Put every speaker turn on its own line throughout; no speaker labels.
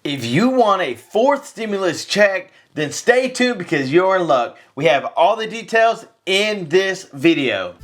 If you want a fourth stimulus check, then stay tuned because you're in luck. We have all the details in this video.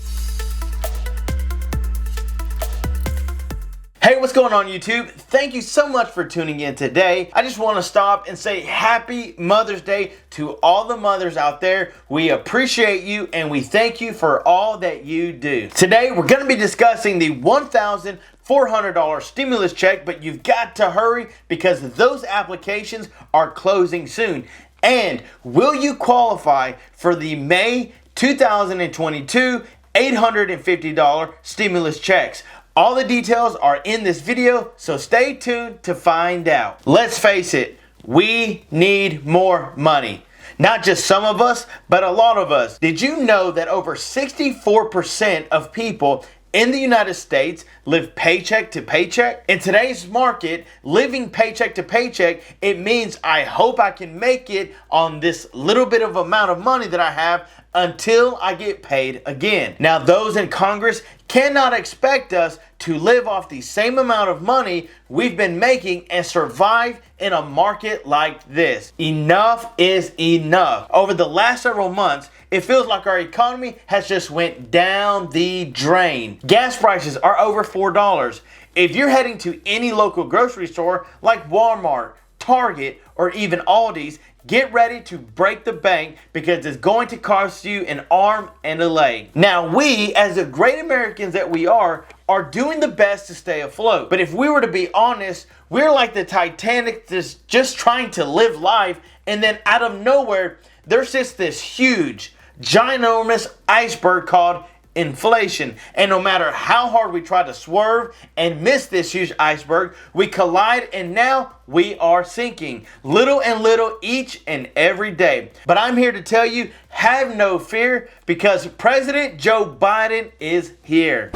Hey, what's going on YouTube? Thank you so much for tuning in today. I just want to stop and say happy Mother's Day to all the mothers out there. We appreciate you and we thank you for all that you do. Today, we're going to be discussing the $1,400 stimulus check, but you've got to hurry because those applications are closing soon. And will you qualify for the May 2022 $850 stimulus checks? All the details are in this video, so stay tuned to find out. Let's face it, we need more money. Not just some of us, but a lot of us. Did you know that over 64% of people in the United States live paycheck to paycheck? In today's market, living paycheck to paycheck, it means I hope I can make it on this little bit of amount of money that I have until I get paid again. Now, those in Congress cannot expect us to live off the same amount of money we've been making and survive in a market like this. Enough is enough. Over the last several months, it feels like our economy has just went down the drain. Gas prices are over $4. If you're heading to any local grocery store like Walmart, Target, or even Aldi's, get ready to break the bank because it's going to cost you an arm and a leg. Now, we, as the great Americans that we are doing the best to stay afloat. But if we were to be honest, we're like the Titanic that's just trying to live life, and then out of nowhere, there's just this huge, ginormous iceberg called inflation. And no matter how hard we try to swerve and miss this huge iceberg, we collide and now we are sinking little and little each and every day. But I'm here to tell you, have no fear because President Joe Biden is here.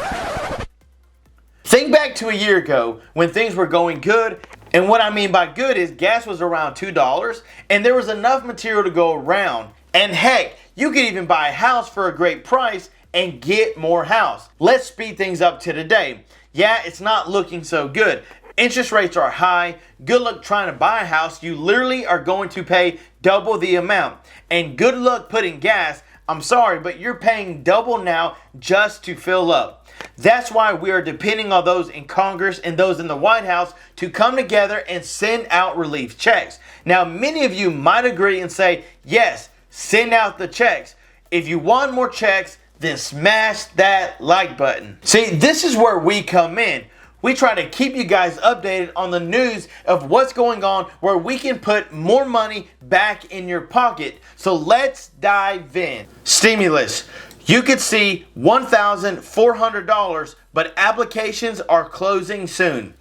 Think back to a year ago when things were going good. And what I mean by good is gas was around $2 and there was enough material to go around. And heck, you could even buy a house for a great price and get more house. Let's speed things up to today. Yeah, it's not looking so good. Interest rates are high. Good luck trying to buy a house. You literally are going to pay double the amount. And good luck putting gas. I'm sorry, but you're paying double now just to fill up. That's why we are depending on those in Congress and those in the White House to come together and send out relief checks. Now, many of you might agree and say, yes, send out the checks. If you want more checks, then smash that like button. See, this is where we come in. We try to keep you guys updated on the news of what's going on where we can put more money back in your pocket. So let's dive in. Stimulus. You could see $1,400, but applications are closing soon.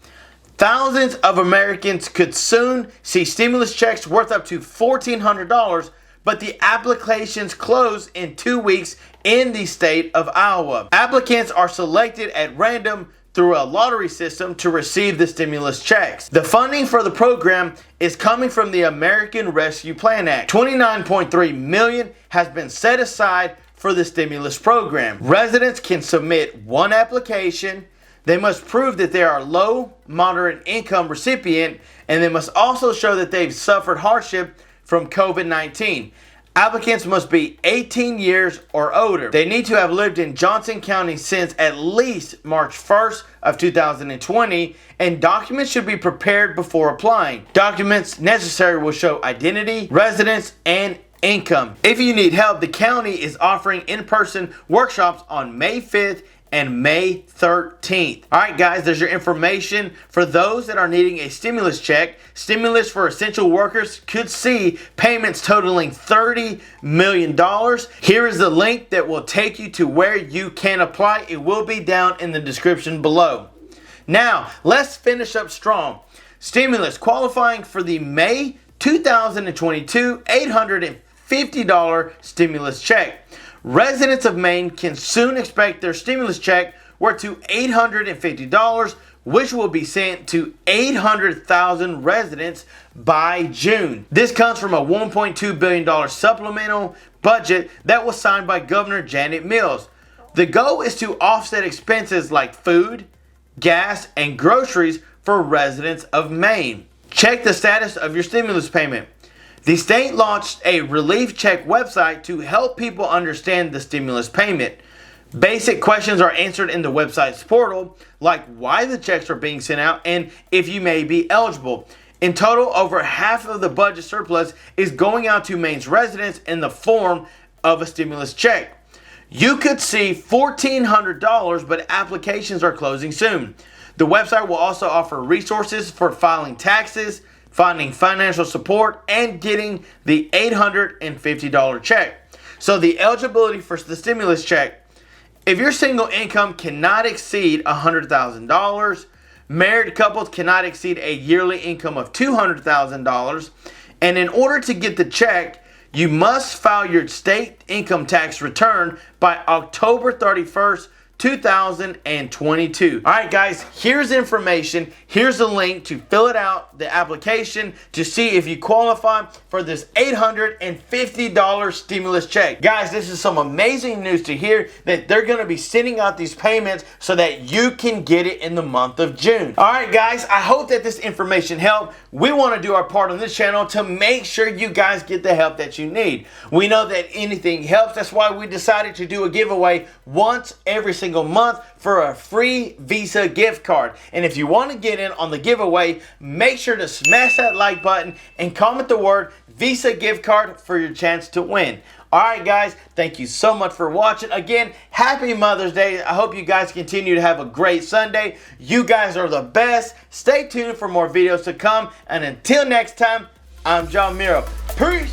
Thousands of Americans could soon see stimulus checks worth up to $1,400, but the applications close in 2 weeks in the state of Iowa. Applicants are selected at random through a lottery system to receive the stimulus checks. The funding for the program is coming from the American Rescue Plan Act. $29.3 million has been set aside for the stimulus program. Residents can submit one application. They must prove that they are low, moderate income recipient, and they must also show that they've suffered hardship from COVID-19. Applicants must be 18 years or older. They need to have lived in Johnson County since at least March 1st of 2020, and documents should be prepared before applying. Documents necessary will show identity, residence, and income. If you need help, the county is offering in-person workshops on May 5th and May 13th. Alright guys, there's your information for those that are needing a stimulus check. Stimulus for essential workers could see payments totaling $30 million. Here is the link that will take you to where you can apply. It will be down in the description below. Now, let's finish up strong. Stimulus qualifying for the May 2022 $850 stimulus check. Residents of Maine can soon expect their stimulus check worth to $850, which will be sent to 800,000 residents by June. This comes from a $1.2 billion supplemental budget that was signed by Governor Janet Mills. The goal is to offset expenses like food, gas, and groceries for residents of Maine. Check the status of your stimulus payment. The state launched a relief check website to help people understand the stimulus payment. Basic questions are answered in the website's portal, like why the checks are being sent out and if you may be eligible. In total, over half of the budget surplus is going out to Maine's residents in the form of a stimulus check. You could see $1,400, but applications are closing soon. The website will also offer resources for filing taxes, finding financial support, and getting the $850 check. So the eligibility for the stimulus check: if your single income cannot exceed $100,000, married couples cannot exceed a yearly income of $200,000, and in order to get the check, you must file your state income tax return by October 31st, 2022. All right, guys, here's information. Here's a link to fill it out, the application, to see if you qualify for this $850 stimulus check. Guys, this is some amazing news to hear that they're going to be sending out these payments so that you can get it in the month of June. All right, guys, I hope that this information helped. We want to do our part on this channel to make sure you guys get the help that you need. We know that anything helps. That's why we decided to do a giveaway once every single month for a free Visa gift card. And if you want to get in on the giveaway, make sure to smash that like button and comment the word Visa gift card for your chance to win. All right, guys, thank you so much for watching. Again, happy Mother's Day. I hope you guys continue to have a great Sunday. You guys are the best. Stay tuned for more videos to come. And until next time, I'm John Miro. Peace.